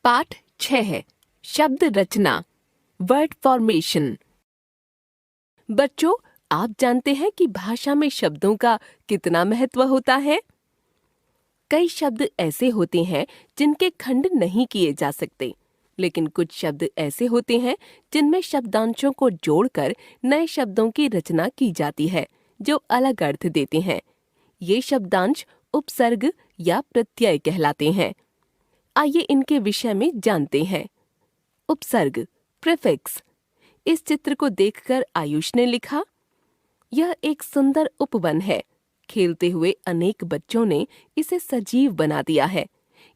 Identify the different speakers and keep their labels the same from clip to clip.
Speaker 1: पाठ 6 है शब्द रचना, वर्ड फॉर्मेशन। बच्चों, आप जानते हैं कि भाषा में शब्दों का कितना महत्व होता है? कई शब्द ऐसे होते हैं जिनके खंड नहीं किए जा सकते, लेकिन कुछ शब्द ऐसे होते हैं जिनमें शब्दांशों को जोड़कर नए शब्दों की रचना की जाती है जो अलग अर्थ देते हैं। ये शब्दांश उपसर्ग या प्रत्यय कहलाते हैं। आइए इनके विषय में जानते हैं। उपसर्ग, प्रीफिक्स। इस चित्र को देखकर आयुष ने लिखा, यह एक सुंदर उपवन है। खेलते हुए अनेक बच्चों ने इसे सजीव बना दिया है।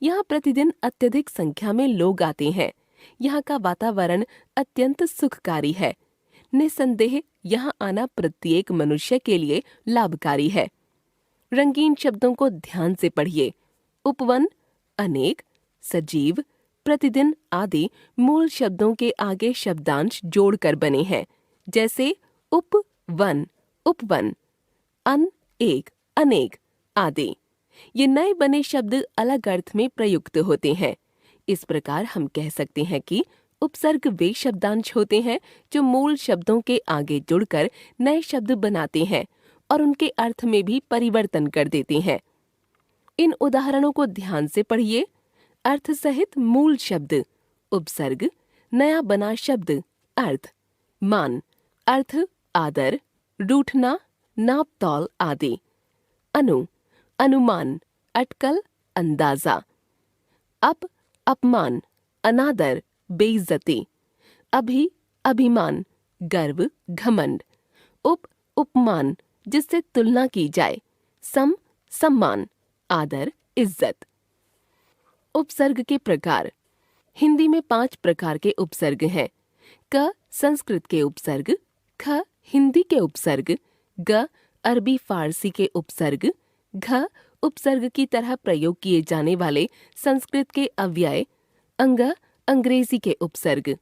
Speaker 1: यहाँ प्रतिदिन अत्यधिक संख्या में लोग आते हैं। यहाँ का वातावरण अत्यंत सुखकारी है। निसंदेह यहाँ आना प्रत्येक मनुष्य के लिए लाभकारी है। रंगीन शब्दों को ध्यान से पढ़िए। उपवन, अनेक, सजीव, प्रतिदिन आदि मूल शब्दों के आगे शब्दांश जोड़कर बने हैं, जैसे उपवन, उपवन, एक, अनेक आदि। ये नए बने शब्द अलग अर्थ में प्रयुक्त होते हैं। इस प्रकार हम कह सकते हैं कि उपसर्ग वे शब्दांश होते हैं जो मूल शब्दों के आगे जुड़कर नए शब्द बनाते हैं और उनके अर्थ में भी परिवर्तन कर देते हैं। इन उदाहरणों को ध्यान से पढ़िए। अर्थ सहित मूल शब्द, उपसर्ग, नया बना शब्द, अर्थ, मान, अर्थ, आदर, रूठना, नाप तौल आदि। अनुमान, अटकल, अंदाजा। अपमान, अनादर, बेइज्जती। अभिमान, गर्व, घमंड। उपमान, जिससे तुलना की जाए। सम्मान, आदर, इज्जत। उपसर्ग के प्रकार। हिंदी में 5 प्रकार के उपसर्ग हैं। क संस्कृत के उपसर्ग, ख हिंदी के उपसर्ग, ग अरबी फारसी के उपसर्ग, घ उपसर्ग की तरह प्रयोग किए जाने वाले संस्कृत के अव्यय, अंग अंग्रेजी के उपसर्ग।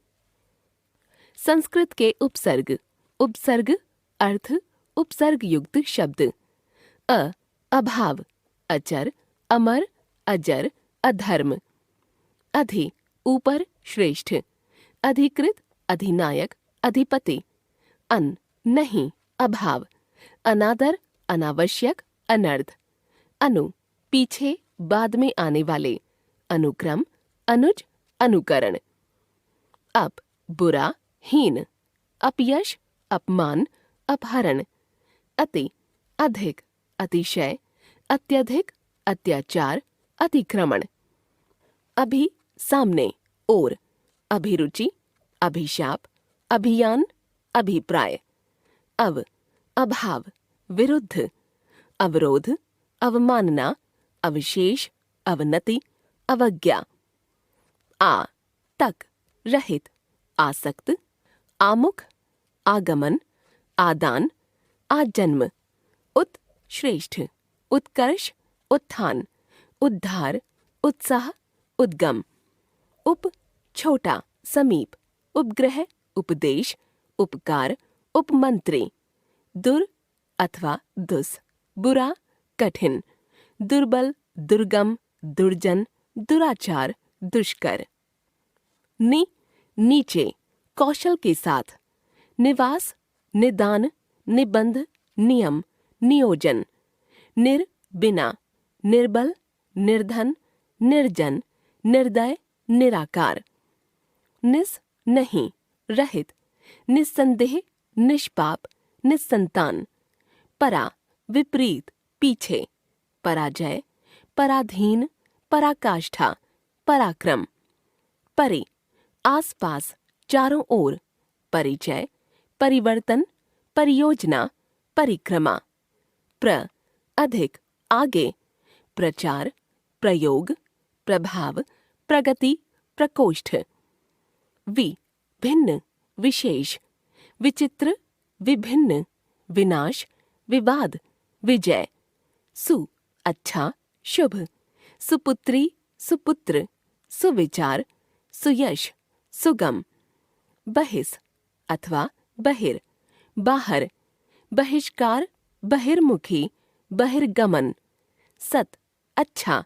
Speaker 1: संस्कृत के उपसर्ग। उपसर्ग अर्थ उपसर्ग युक्त शब्द। अभाव, अचर, अमर, अजर, अधर्म। अधि ऊपर, श्रेष्ठ। अधिकृत, अधिनायक, अधिपति। नहीं, अभाव। अनादर, अनावश्यक, अनर्थ। पीछे, बाद में आने वाले। अनुक्रम, अनुज, अनुकरण। बुरा, हीन। अपयश, अपमान, अपहरण। अति, अधिक, अतिशय, अत्यधिक, अत्याचार, अतिक्रमण। सामने, ओर। अभिरुचि, अभिशाप, अभियान, अभिप्राय। अभाव, विरुद्ध। अवरोध, अवमानना, अवशेष, अवनति, अवज्ञा। तक, रहित, आसक्त, आमुख, आगमन, आदान, आजन्म। श्रेष्ठ, उत्कर्ष, उत्थान, उद्धार, उत्साह, उद्गम। छोटा, समीप, उपग्रह, उपदेश, उपकार, उपमंत्री। दुर अथवा दुस, बुरा, कठिन। दुर्बल, दुर्गम, दुर्जन, दुराचार, दुष्कर। नीचे, कौशल के साथ। निवास, निदान, निबंध, नियम, नियोजन। बिना, निर्बल, निर्धन, निर्जन, निर्दय, निराकार। नहीं, रहित, निस्संदेह, निष्पाप, निस्संतान। विपरीत, पीछे। पराजय, पराधीन, पराकाष्ठा, पराक्रम। आसपास, चारों ओर। परिचय, परिवर्तन, परियोजना, परिक्रमा। अधिक, आगे। प्रचार, प्रयोग, प्रभाव, प्रगति, प्रकोष्ठ। भिन्न, विशेष। विचित्र, विभिन्न, विनाश, विवाद, विजय। अच्छा, शुभ। सुपुत्री, सुपुत्र, सुविचार, सुयश, सुगम। बहिस अथवा बहिर, बाहर। बहिष्कार, बहिर्मुखी, बहिर्गमन। अच्छा,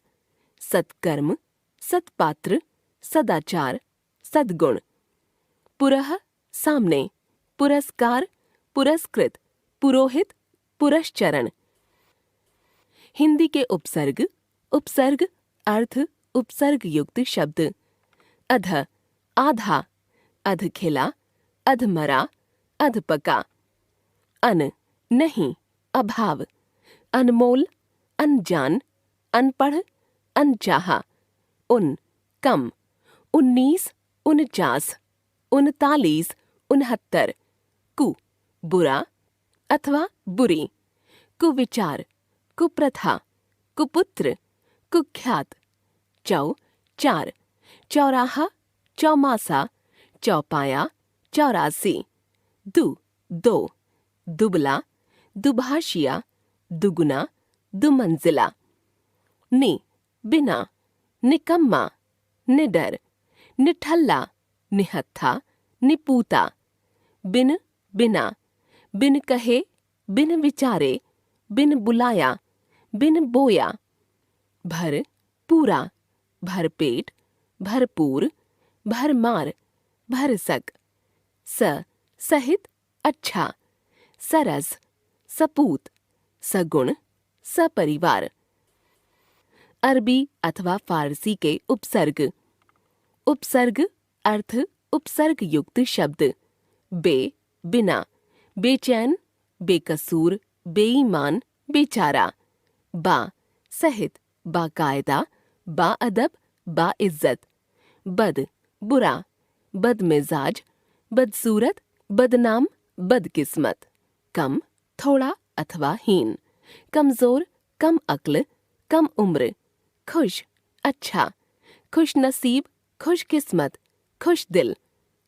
Speaker 1: सत्कर्म, सत्पात्र, सदाचार, सद्गुण। पुरः सामने, पुरस्कार, पुरस्कृत, पुरोहित, पुरश्चरण। हिंदी के उपसर्ग, उपसर्ग अर्थ उपसर्ग युक्त शब्द। अध, आधा, अध खिला, अध मरा, अध पका। अन, नहीं, अभाव। अनमोल, अनजान, अनपढ़, अनचाहा। उन, कम। 19, 49, 39, 69। कु, बुरा अथवा बुरी। कुविचार, कुप्रथा, कुपुत्र, कुख्यात। चौ, 4, चौराहा, चौमासा, चौपाया, 84। दु, 2, दुबला, दुभाषिया, दुगुना, दुमंजिला। नि, बिना, निकम्मा, निडर, निठल्ला, निहत्था, निपूता। बिन, बिना, बिन कहे, बिन विचारे, बिन बुलाया, बिन बोया। भर, पूरा, भरपेट, भरपूर, भरमार, भरसक। स, सहित, अच्छा। सरस, सपूत, सगुण, सपरिवार। अरबी अथवा फारसी के उपसर्ग। उपसर्ग अर्थ उपसर्ग युक्त शब्द। बे, बिना, बेचैन, बेकसूर, बेईमान, बेचारा। बा, सहित, बाकायदा, बाअदब, बाइज्जत। बद, बुरा, बदमिजाज, बदसूरत, बदनाम, बदकिस्मत। कम, थोड़ा अथवा हीन। कमजोर, कम अक्ल, कम उम्र। खुश, अच्छा। खुश नसीब, खुश किस्मत, खुश दिल।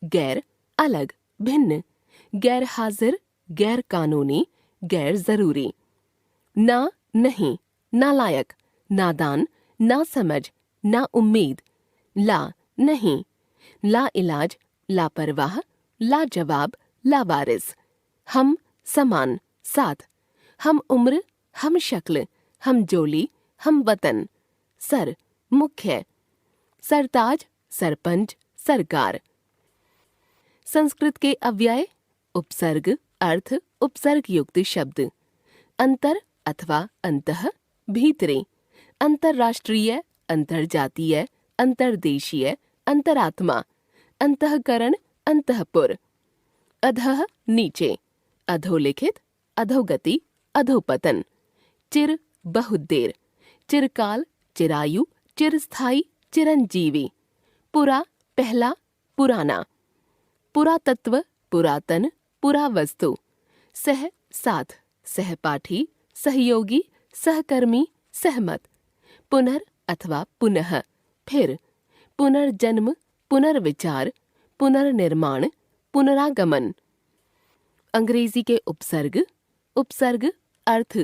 Speaker 1: गैर, अलग, भिन्न। गैर हाजिर, गैर कानूनी, गैर जरूरी। ना, नहीं, नालायक, नादान, ना समझ, ना उम्मीद। ला, नहीं, ला इलाज, लापरवाह, लाजवाब, लावारिस। हम, समान, साथ। हम उम्र, हम शक्ल, हम जोली, हम वतन। सर, मुख्य। सरताज, सरपंच, सरकार। संस्कृत के अव्यय। उपसर्ग अर्थ उपसर्ग युक्त शब्द। अंतर अथवा अंतः, भीतरे। अंतरराष्ट्रीय, अंतरजातीय, अंतरदेशीय, अंतरात्मा। अंतःकरण, अंतःपुर। अधः, नीचे। अधोलिखित, अधोगति, अधोपतन। चिर, बहुत देर। चिरकाल, चिरायु, चिरस्थायी, चिरंजीवी। पुरा, पहला, पुराना। पुरातत्व, पुरातन, पुरावस्तु। सह, साथ, सहपाठी, सहयोगी, सहकर्मी, सहमत। पुनर् अथवा पुनः, फिर। पुनर्जन्म, पुनर्विचार, पुनर्निर्माण, पुनरागमन। अंग्रेजी के उपसर्ग। उपसर्ग अर्थ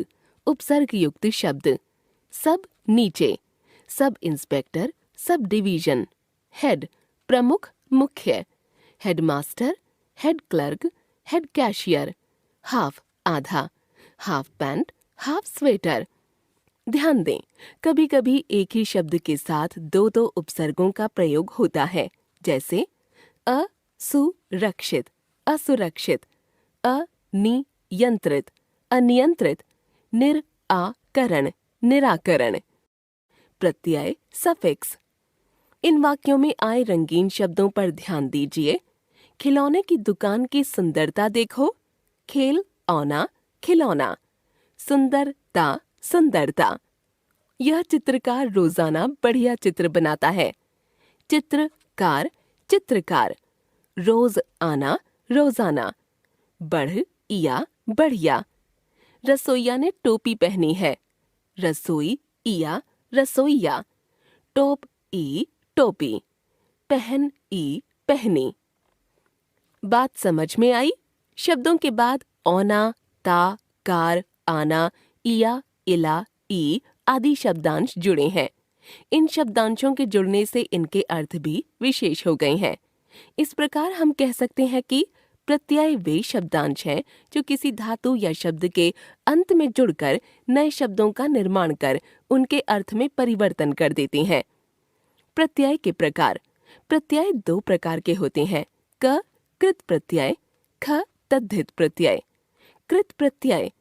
Speaker 1: उपसर्ग युक्त शब्द। सब, नीचे। Sub inspector, sub division. Head, प्रमुख, मुख्य। Headmaster, head clerk, head cashier. Half, आधा। Half pant, half sweater. ध्यान दें, कभी कभी एक ही शब्द के साथ दो दो उपसर्गों का प्रयोग होता है, जैसे असुरक्षित, असुरक्षित। अनियंत्रित, अनियंत्रित। निराकरण, निराकरण। प्रत्यय, सफिक्स। इन वाक्यों में आए रंगीन शब्दों पर ध्यान दीजिए। खिलौने की दुकान की सुंदरता देखो। खेल, औना, खिलौना। सुंदरता, सुंदरता। यह चित्रकार रोजाना बढ़िया चित्र बनाता है। चित्रकार, चित्रकार। रोज आना, रोजाना। बढ़ या बढ़िया। रसोईया ने टोपी पहनी है। रसोई या रसोईया। टोप ई, टोपी। पहन ई, पहनी। बात समझ में आई? शब्दों के बाद औना, ता, कार, आना, इया, इला, ई आदि शब्दांश जुड़े हैं। इन शब्दांशों के जुड़ने से इनके अर्थ भी विशेष हो गए हैं। इस प्रकार हम कह सकते हैं कि प्रत्यय वे शब्दांश हैं जो किसी धातु या शब्द के अंत में जुड़कर नए शब्दों का निर्माण कर उनके अर्थ में परिवर्तन कर देते हैं। प्रत्यय के प्रकार। प्रत्यय दो प्रकार के होते हैं, क कृत प्रत्यय, ख तद्धित प्रत्यय। कृत प्रत्यय,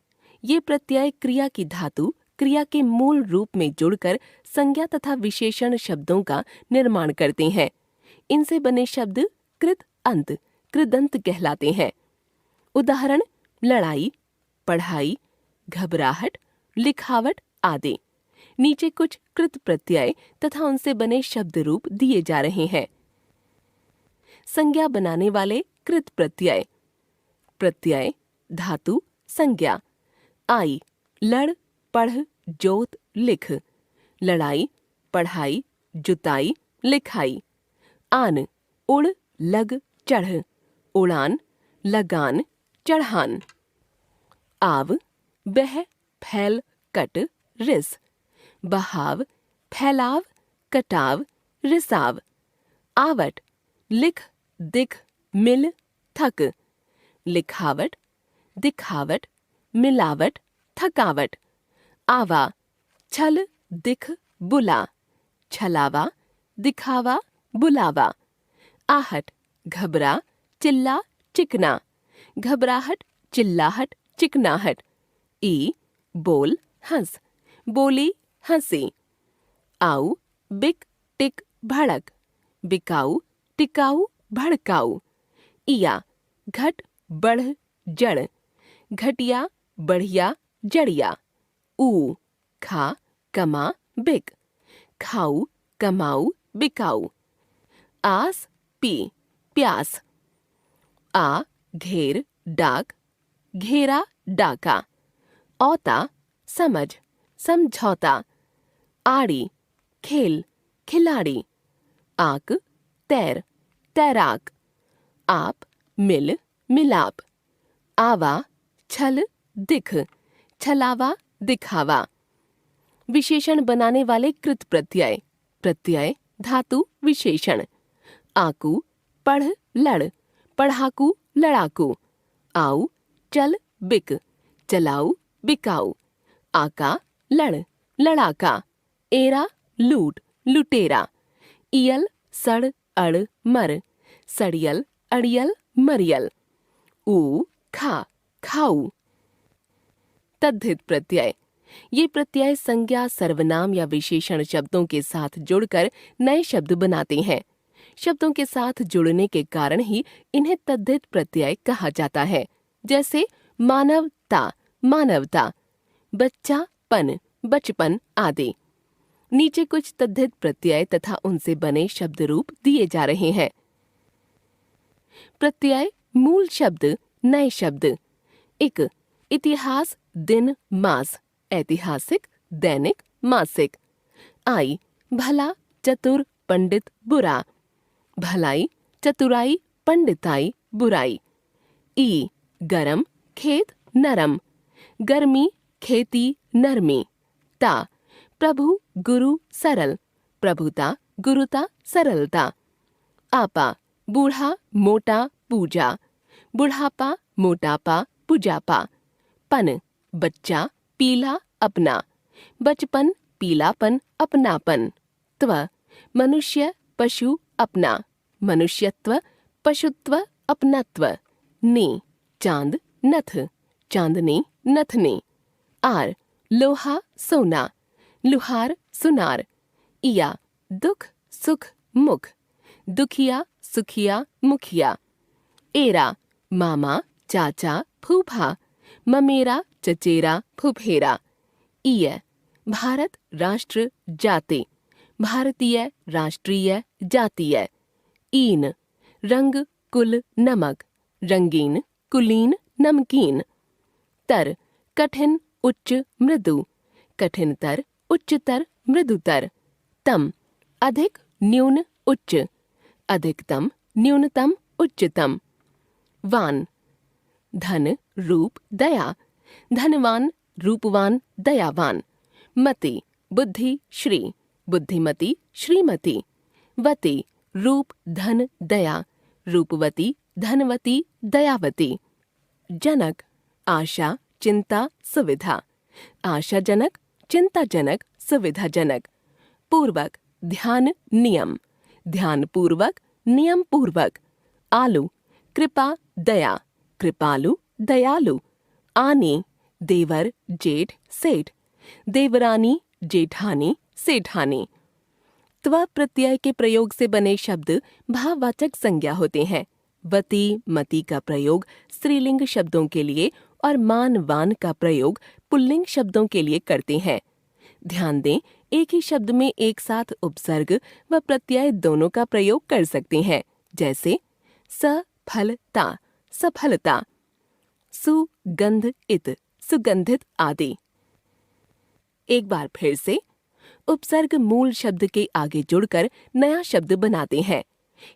Speaker 1: ये प्रत्यय क्रिया की धातु क्रिया के मूल रूप में जुड़कर संज्ञा तथा विशेषण शब्दों का निर्माण करते हैं। इनसे बने शब्द कृत अंत, कृदंत कहलाते हैं। उदाहरण लड़ाई, पढ़ाई, घबराहट, लिखावट आदि। नीचे कुछ कृत प्रत्यय तथा उनसे बने शब्द रूप दिए जा रहे हैं। संज्ञा बनाने वाले कृत प्रत्यय। प्रत्यय, धातु, संज्ञा। आई, लड़, पढ़, जोत, लिख। लड़ाई, पढ़ाई, जुताई, लिखाई। आन, उड़, लग, चढ़। उड़ान, लगान, चढ़ान। आव, बह, फैल, कट, रिस। बहाव, फैलाव, कटाव, रिसाव। आवट, लिख, दिख, मिल, थक। लिखावट, दिखावट, मिलावट, थकावट। आवा, छल, दिख, बुला। छलावा, दिखावा, बुलावा। आहट, घबरा, चिल्ला, चिकना। घबराहट, चिल्लाहट, चिकनाहट। ई, बोल, हंस। बोली, हंसी। आऊ, बिक, टिक, भड़क। बिकाऊ, टिकाऊ, भड़काऊ। इया, घट, बढ़, जड़। घटिया, बढ़िया, जड़िया। ऊ, खा, कमा, बिक। खाऊ, कमाऊ, बिकाऊ। आस, पी, प्यास। आ, घेर, डाक। घेरा, डाका। औता, समझ, समझौता। आड़ी, खेल, खिलाड़ी। आक, तैर, तैराक। आप, मिल, मिलाप। आवा, छल, दिख। छलावा, दिखावा। विशेषण बनाने वाले कृत प्रत्यय। प्रत्यय, धातु, विशेषण। आकू, पढ़, लड़। पढ़ाकू, लड़ाकू। आऊ, चल, बिक। चलाऊ, बिकाऊ। आका, लड़, लड़ाका। एरा, लूट, लुटेरा। इयल, सड़, अड़, मर। सड़ियल, अड़ियल, मरियल। ऊ, खा, खाऊ। तद्धित प्रत्यय, ये प्रत्यय संज्ञा, सर्वनाम या विशेषण शब्दों के साथ जुड़कर नए शब्द बनाते हैं। शब्दों के साथ जुड़ने के कारण ही इन्हें तद्धित प्रत्यय कहा जाता है। जैसे मानवता, मानवता। बच्चापन, बचपन आदि। नीचे कुछ तद्धित प्रत्यय तथा उनसे बने शब्द रूप दिए जा रहे हैं। प्रत्यय, मूल शब्द, नए शब्द। एक, इतिहास, दिन, मास। ऐतिहासिक, दैनिक, मासिक। आई, भला, चतुर, पंडित, बुरा। भलाई, चतुराई, पंडिताई, बुराई। ई, गरम, खेत, नरम। गर्मी, खेती, नरमी। ता, प्रभु, गुरु, सरल। प्रभुता, गुरुता, सरलता। आपा, बूढ़ा, मोटा, पूजा। बुढ़ापा, मोटापा, पुजापा। पन, बच्चा, पीला, अपना। बचपन, पीलापन, अपनापन। त्व, मनुष्य, पशु, अपना। मनुष्यत्व, पशुत्व, अपनत्व। नी, चांद, नथ। चांदनी, नथनी। आर, लोहा, सोना। लुहार, सुनार। इया, दुख, सुख, मुख। दुखिया, सुखिया, मुखिया। एरा, मामा, चाचा, फूफा। ममेरा, चचेरा, फुफेरा। इय, भारत, राष्ट्र, जाति। भारतीय, राष्ट्रीय, जातीय। ईन, रंग, कुल, नमक। रंगीन, कुलीन, नमकीन। तर, कठिन, उच्च, मृदु। कठिनतर, उच्चतर, मृदुतर। तम, अधिक, न्यून, उच्च। अधिकतम, न्यूनतम, उच्चतम। वान, धन, रूप, दया। धनवान, रूपवान, दयावान। मति, बुद्धि, श्री। बुद्धिमती, श्रीमती। वती, रूप, धन, दया। रूपवती, धनवती, दयावती। जनक, आशा, चिंता, सुविधा। आशाजनक, चिंताजनक, सुविधाजनक। पूर्वक, ध्यान, नियम। ध्यानपूर्वक, नियमपूर्वक। आलू, कृपा, दया, कृपालु, दयालु। आने, देवर, जेठ, सेठ, देवरानी, जेठानी, सेठानी। त्व प्रत्यय के प्रयोग से बने शब्द भाववाचक संज्ञा होते हैं। वती, मति का प्रयोग स्त्रीलिंग शब्दों के लिए और मान, वान का प्रयोग पुल्लिंग शब्दों के लिए करते हैं। ध्यान दें, एक ही शब्द में एक साथ उपसर्ग व प्रत्यय दोनों का प्रयोग कर सकते हैं, जैसे सफलता, सफलता, सुगंधित, सुगंधित आदि। एक बार फिर से, उपसर्ग मूल शब्द के आगे जुड़कर नया शब्द बनाते हैं।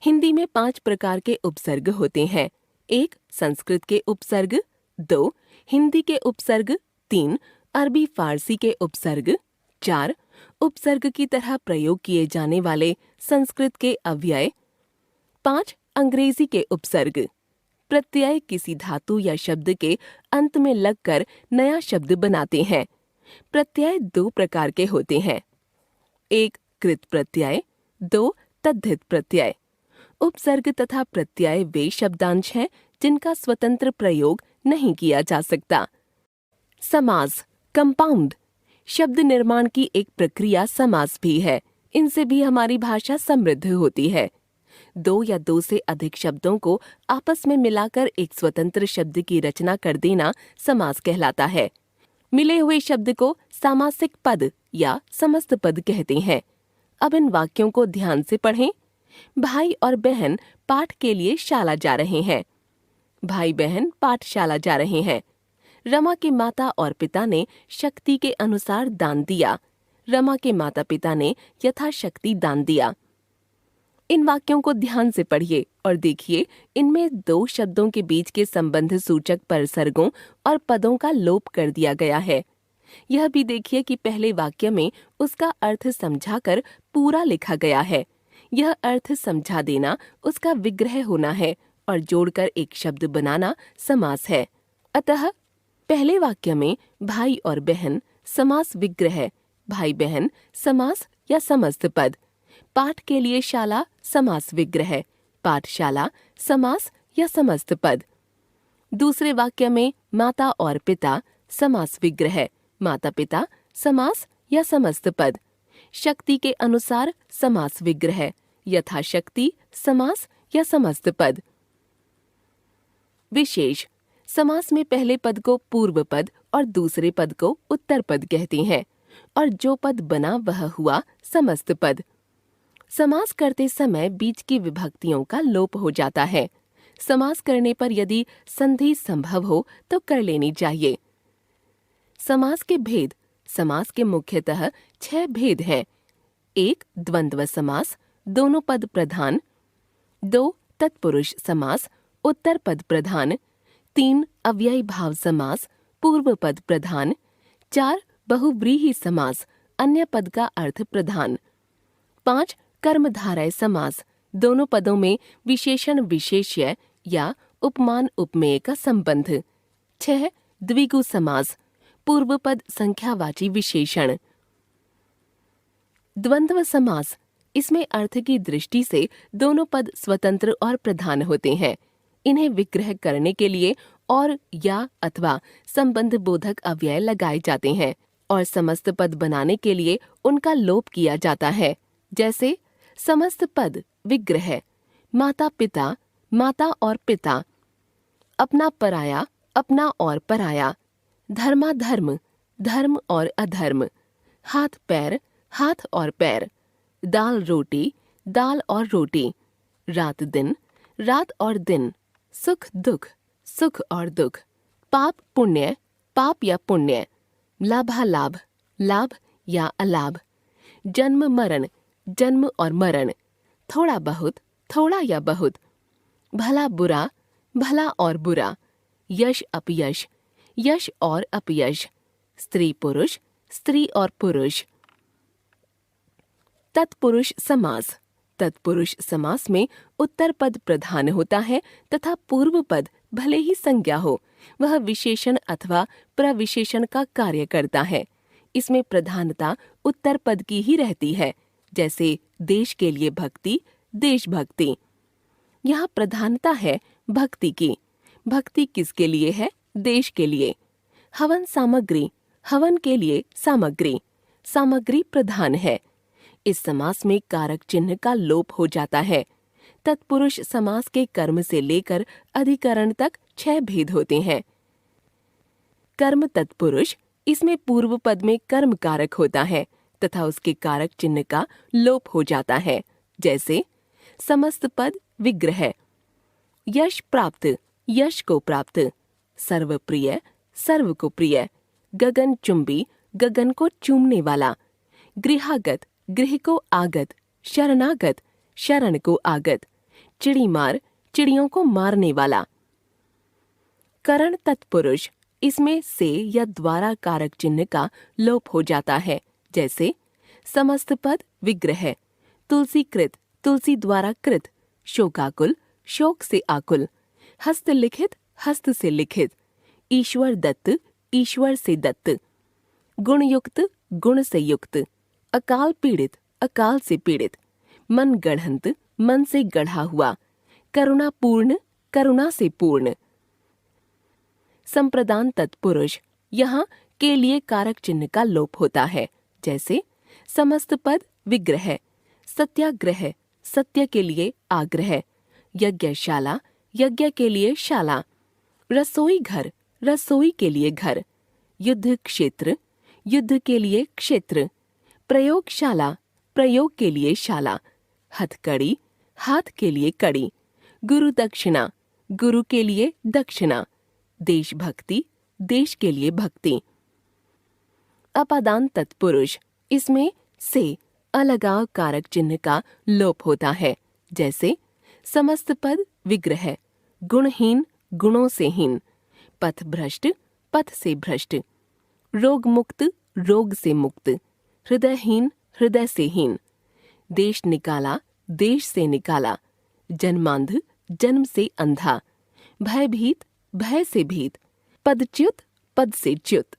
Speaker 1: हिंदी में 5 प्रकार के उपसर्ग होते हैं। 1 संस्कृत के उपसर्ग, 2 हिंदी के उपसर्ग, 3 अरबी फारसी के उपसर्ग, 4 उपसर्ग की तरह प्रयोग किए जाने वाले संस्कृत के अव्यय, 5 अंग्रेजी के उपसर्ग। प्रत्यय किसी धातु या शब्द के अंत में लगकर नया शब्द बनाते हैं। प्रत्यय 2 प्रकार के होते हैं। 1 कृत प्रत्यय, 2 तद्धित प्रत्यय। उपसर्ग तथा प्रत्यय वे शब्दांश हैं जिनका स्वतंत्र प्रयोग नहीं किया जा सकता। समास, कंपाउंड, शब्द निर्माण की एक प्रक्रिया समास भी है। इनसे भी हमारी भाषा समृद्ध होती है। 2 या 2 से अधिक शब्दों को आपस में मिलाकर एक स्वतंत्र शब्द की रचना कर देना समास कहलाता है। मिले हुए शब्द को सामासिक पद या समस्त पद कहते हैं। अब इन वाक्यों को ध्यान से पढ़ें। भाई और बहन पाठ के लिए शाला जा रहे हैं। भाई बहन पाठशाला जा रहे हैं। रमा के माता और पिता ने शक्ति के अनुसार दान दिया। रमा के माता पिता ने यथाशक्ति दान दिया। इन वाक्यों को ध्यान से पढ़िए और देखिए, इनमें 2 शब्दों के बीच के संबंध सूचक परसर्गों और पदों का लोप कर दिया गया है। यह भी देखिए कि पहले वाक्य में उसका अर्थ समझाकर पूरा लिखा गया है। यह अर्थ समझा देना उसका विग्रह होना है और जोड़कर एक शब्द बनाना समास है। अतः पहले वाक्य में भाई और बहन समास विग्रह, भाई बहन समास या समस्त पद। पाठ के लिए शाला समास विग्रह, पाठशाला समास या समस्त पद। दूसरे वाक्य में माता और पिता समास विग्रह, माता पिता समास या समस्त पद। शक्ति के अनुसार समास विग्रह, यथाशक्ति समास या समस्त पद। विशेष, समास में पहले पद को पूर्व पद और दूसरे पद को उत्तर पद कहते हैं और जो पद बना वह हुआ समस्त पद। समास करते समय बीच की विभक्तियों का लोप हो जाता है। समास करने पर यदि संधि संभव हो तो कर लेनी चाहिए। समास के भेद, समास के मुख्यतः 6 भेद हैं। 1 द्वंद्व समास, दोनों पद प्रधान। 2 तत्पुरुष समास, उत्तर पद प्रधान। 3 अव्ययी भाव समास, पूर्व पद प्रधान। 4 बहुव्रीहि समास, अन्य पद का अर्थ प्रधान। 5 कर्मधारय समास, दोनों पदों में विशेषण विशेष्य या उपमान उपमेय का संबंध। 6 द्विगु समास, पूर्व पद संख्यावाची विशेषण। द्वंद्व समास, इसमें अर्थ की दृष्टि से दोनों पद स्वतंत्र और प्रधान होते हैं। इन्हें विग्रह करने के लिए और या अथवा संबंध बोधक अव्यय लगाए जाते हैं और समस्त पद बनाने के लिए उनका लोप किया जाता है। जैसे समस्त पद विग्रह, माता पिता, माता और पिता। अपना पराया, अपना और पराया। धर्माधर्म, धर्म और अधर्म। हाथ पैर, हाथ और पैर। दाल रोटी, दाल और रोटी। रात दिन, रात और दिन। सुख दुख, सुख और दुख। पाप पुण्य, पाप या पुण्य। लाभालाभ, लाभ या अलाभ। जन्म मरण, जन्म और मरण। थोड़ा बहुत, थोड़ा या बहुत। भला बुरा, भला और बुरा। यश अपयश, यश और अपयश। स्त्री पुरुष, स्त्री और पुरुष। तत्पुरुष समास, तत्पुरुष समास में उत्तर पद प्रधान होता है तथा पूर्व पद भले ही संज्ञा हो, वह विशेषण अथवा प्रविशेषण का कार्य करता है। इसमें प्रधानता उत्तर पद की ही रहती है, जैसे देश के लिए भक्ति, देशभक्ति। यहाँ प्रधानता है भक्ति की। भक्ति किसके लिए है? देश के लिए। हवन सामग्री, हवन के लिए सामग्री। सामग्री प्रधान है। इस समास में कारक चिन्ह का लोप हो जाता है। तत्पुरुष समास के कर्म से लेकर अधिकरण तक 6 भेद होते हैं। कर्म तत्पुरुष, इसमें पूर्व पद में कर्म कारक होता है तथा उसके कारक चिन्ह का लोप हो जाता है। जैसे समस्त पद विग्रह, यश प्राप्त, यश को प्राप्त, सर्वप्रिय, सर्व को प्रिय, गगन चुंबी, गगन को चूमने वाला, गृहागत, गृह को आगत, शरणागत, शरण को आगत, चिड़ी मार, चिड़ियों को मारने वाला। करण तत्पुरुष, इसमें से या द्वारा कारक चिन्ह का लोप हो जाता है। जैसे समस्त पद विग्रह, तुलसीकृत, तुलसी द्वारा कृत, शोकाकुल, शोक से आकुल, हस्तलिखित, हस्त से लिखित, ईश्वर दत्त, ईश्वर से दत्त, गुणयुक्त, गुण से युक्त, अकाल पीड़ित, अकाल से पीड़ित, मन गढ़ंत, मन से गढ़ा हुआ, करुणापूर्ण, करुणा से पूर्ण। संप्रदान तत्पुरुष, यहाँ के लिए कारक चिन्ह का लोप होता है। जैसे समस्त पद विग्रह, सत्याग्रह, सत्य के लिए आग्रह, यज्ञशाला, यज्ञ के लिए शाला, रसोई घर, रसोई के लिए घर, युद्ध क्षेत्र, युद्ध के लिए क्षेत्र, प्रयोगशाला, प्रयोग के लिए शाला, हथकड़ी, हाथ के लिए कड़ी, गुरु दक्षिणा, गुरु के लिए दक्षिणा, देशभक्ति, देश के लिए भक्ति। अपादान तत्पुरुष, इसमें से अलगाव कारक चिन्ह का लोप होता है। जैसे समस्त पद विग्रह, गुणहीन, गुणों से हीन, पथभ्रष्ट, पथ से भ्रष्ट, रोग मुक्त, रोग से मुक्त, हृदयहीन, हृदय से हीन, देश निकाला, देश से निकाला, जन्मांध, जन्म से अंधा, भयभीत, भय से भीत, पदच्युत, पद से च्युत।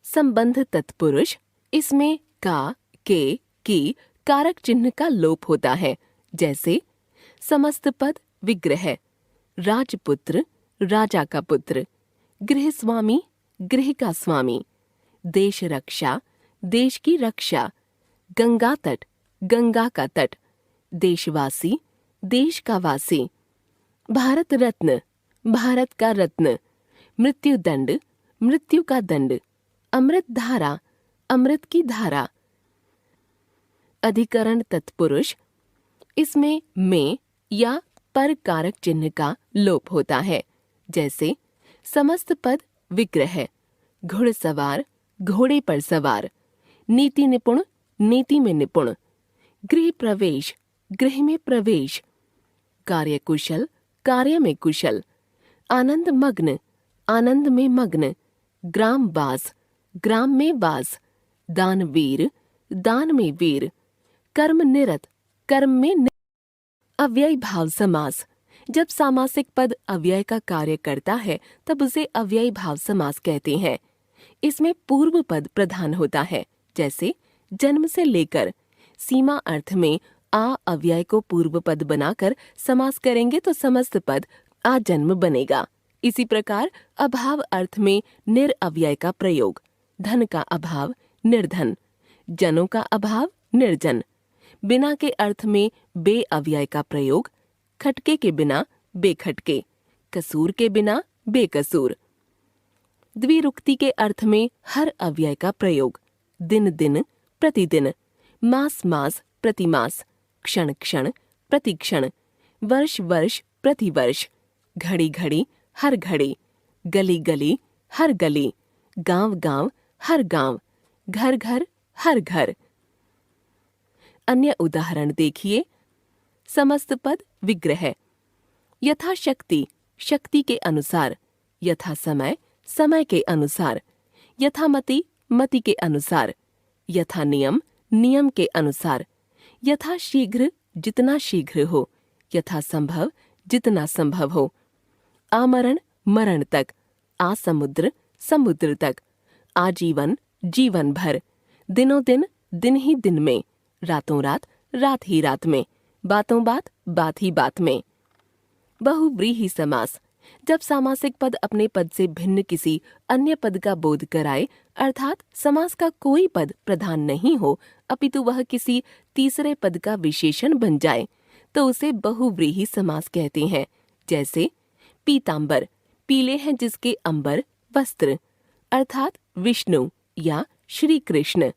Speaker 1: संबंध तत्पुरुष, इसमें का, के, की कारक चिन्ह का लोप होता है। जैसे समस्त पद विग्रह, राजपुत्र, राजा का पुत्र, गृह स्वामी, गृह का स्वामी, देश रक्षा, देश की रक्षा, गंगा तट, गंगा का तट, देशवासी, देश का वासी, भारत रत्न, भारत का रत्न, मृत्यु दंड, मृत्यु का दंड, अमृत धारा, अमृत की धारा। अधिकरण तत्पुरुष, इसमें में या पर कारक चिन्ह का लोप होता है। जैसे समस्त पद विग्रह, घुड़सवार, घोड़े पर सवार, नीति निपुण, नीति में निपुण, गृह प्रवेश, गृह में प्रवेश, कार्यकुशल, कार्य में कुशल, आनंद मग्न, आनंद में मग्न, ग्राम बास, ग्राम में बास, दानवीर, दान में वीर, कर्म निरत, कर्म में निरत। अव्यय भाव समास, जब सामासिक पद अव्यय का कार्य करता है तब उसे अव्यय भाव समास कहते हैं। इसमें पूर्व पद प्रधान होता है। जैसे जन्म से लेकर, सीमा अर्थ में आ अव्यय को पूर्व पद बनाकर समास करेंगे तो समस्त पद आजन्म बनेगा। इसी प्रकार अभाव अर्थ में निर अव्यय का प्रयोग, धन का अभाव, निर्धन, जनों का अभाव, निर्जन, बिना के अर्थ में बे अव्यय का प्रयोग, खटके के बिना, बेखटके, कसूर के बिना, बेकसूर। द्विरुक्ति के अर्थ में हर अव्यय का प्रयोग, दिन दिन, प्रतिदिन, मास मास, प्रतिमास, क्षण क्षण, प्रतिक्षण, वर्ष वर्ष, प्रतिवर्ष, घड़ी घड़ी, हर घड़ी, गली गली, हर गली, गांव गांव, हर गांव, घर घर, हर घर। अन्य उदाहरण देखिए। समस्त पद विग्रह, यथाशक्ति, शक्ति के अनुसार, यथा समय, समय के अनुसार, यथामति, मति के अनुसार, यथा नियम, नियम के अनुसार, यथा शीघ्र, जितना शीघ्र हो, यथा संभव, जितना संभव हो, आमरण, मरण तक, आसमुद्र, समुद्र तक, आजीवन, जीवन भर, दिनों दिन, दिन ही दिन में, रातों रात, रात ही रात में, बातों बात, बात ही बात में। बहुव्रीहि समास, जब सामासिक पद अपने पद से भिन्न किसी अन्य पद का बोध कराए, अर्थात समास का कोई पद प्रधान नहीं हो अपितु वह किसी तीसरे पद का विशेषण बन जाए, तो उसे बहुव्रीहि समास कहते हैं। जैसे पीतांबर, पीले हैं जिसके अंबर वस्त्र, अर्थात विष्णु या श्री कृष्ण।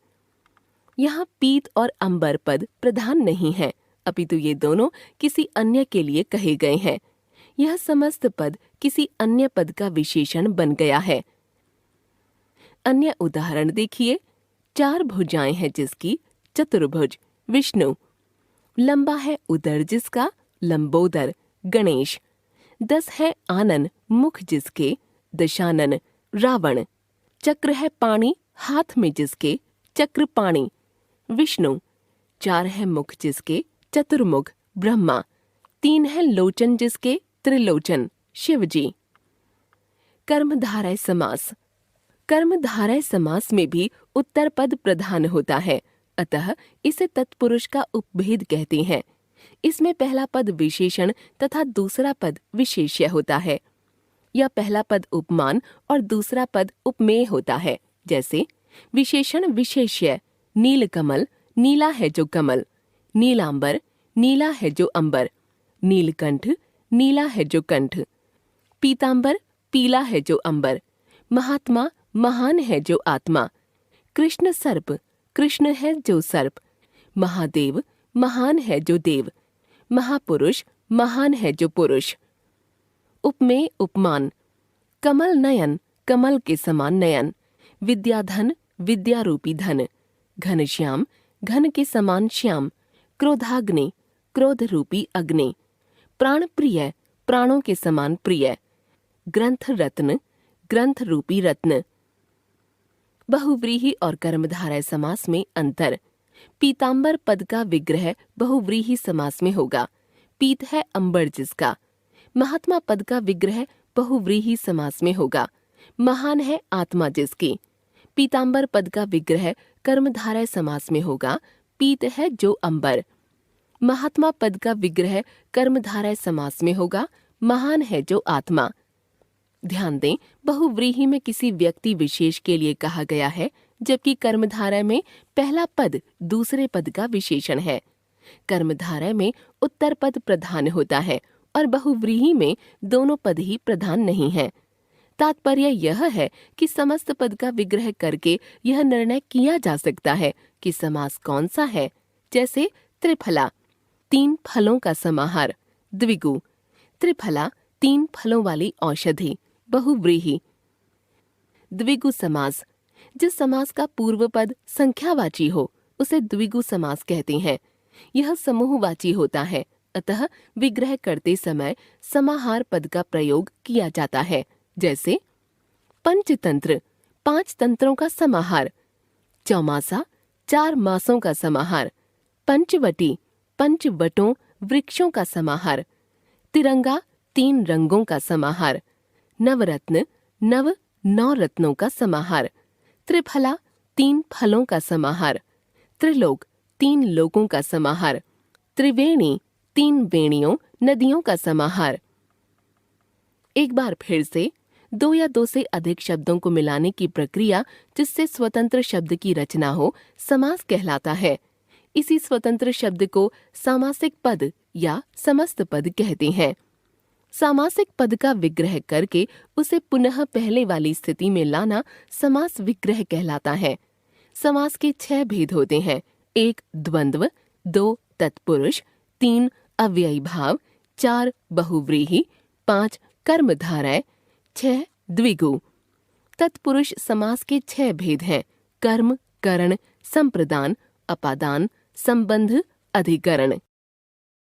Speaker 1: यहाँ पीत और अंबर पद प्रधान नहीं है अपितु ये दोनों किसी अन्य के लिए कहे गए हैं। यह समस्त पद किसी अन्य पद का विशेषण बन गया है। अन्य उदाहरण देखिए। 4 भुजाएं हैं जिसकी चतुर्भुज विष्णु, लंबा है उदर जिसका लंबोदर गणेश, 10 है आनन मुख जिसके दशानन रावण, चक्र है पाणी हाथ में जिसके चक्रपाणी विष्णु, 4 है मुख जिसके चतुर्मुख ब्रह्मा, 3 है लोचन जिसके त्रिलोचन शिवजी। कर्मधारय समास, कर्मधारय समास में भी उत्तर पद प्रधान होता है, अतः इसे तत्पुरुष का उपभेद कहते हैं। इसमें पहला पद विशेषण तथा दूसरा पद विशेष्य होता है। यह पहला पद उपमान और दूसरा पद उपमेय होता है। जैसे विशेषण विशेष्य, नीलकमल नीला है जो कमल, नीलांबर नीला है जो अंबर, नीलकंठ नीला है जो कंठ, पीतांबर पीला है जो अंबर, महात्मा महान है जो आत्मा, कृष्ण सर्प कृष्ण है जो सर्प, महादेव महान है जो देव, महापुरुष महान है जो पुरुष। उपमेय उपमान, कमल नयन कमल के समान नयन, विद्याधन विद्यारूपी धन, घनश्याम घन के समान श्याम, क्रोधाग्नि क्रोध रूपी अग्नि, प्राण प्रिय प्राणों के समान प्रिय, ग्रंथ रत्न ग्रंथ रूपी रत्न। बहुव्रीहि और कर्मधारय समास में अंतर। पीतांबर पद का विग्रह बहुव्रीहि समास में होगा। पीत है अंबर जिसका। महात्मा पद का विग्रह बहुव्रीहि समास में होगा। महान है आत्मा जिसकी। पीतांबर पद का विग्रह कर्मधारय समास में होगा। पीत है जो अंबर। महात्मा पद का विग्रह कर्मधारय समास में होगा। महान है जो आत्मा। ध्यान दें, बहुव्रीहि में किसी व्यक्ति विशेष के लिए कहा गया है, जबकि कर्मधारय में पहला पद दूसरे पद का विशेषण है। कर्मधारय में उत्तर पद प्रधान होता है और बहुव्रीहि में दोनों पद ही प्रधान नहीं हैं। तात्पर्य यह है कि समस्त पद का विग्रह करके यह निर्णय किया जा सकता है कि समास कौन सा है। जैसे त्रिफला, 3 फलों का समाहार, द्विगु, त्रिफला 3 फलों वाली औषधि, बहुव्रीहि। द्विगु समास, जिस समास का पूर्व पद संख्यावाची हो उसे द्विगु समास कहते हैं। यह समूहवाची होता है, अतः विग्रह करते समय समाहार पद का प्रयोग किया जाता है। जैसे पंचतंत्र, 5 तंत्रों का समाहार, चौमासा 4 मासों का समाहार, पंचवटी 5 वटों वृक्षों का समाहार, तिरंगा 3 रंगों का समाहार, नवरत्न 9 रत्नों का समाहार, त्रिफला 3 फलों का समाहार, त्रिलोक 3 लोकों का समाहार, त्रिवेणी 3 वेणियों नदियों का समाहार। एक बार फिर से 2 या 2 से अधिक शब्दों को मिलाने की प्रक्रिया जिससे स्वतंत्र शब्द की रचना हो समास कहलाता है। इसी स्वतंत्र शब्द को सामासिक पद या समस्त पद कहते हैं। सामासिक पद का विग्रह करके उसे पुनः पहले वाली स्थिति में लाना समास विग्रह कहलाता है। समास के 6 भेद होते हैं। 1 द्वंद्व, 2 तत्पुरुष, 3 अव्ययी भाव, 4 बहुव्रीहि, 5 कर्मधारय, 6 द्विगु। तत्पुरुष समास के 6 भेद हैं। कर्म, करण, संप्रदान, अपादान, संबंध, अधिकरण।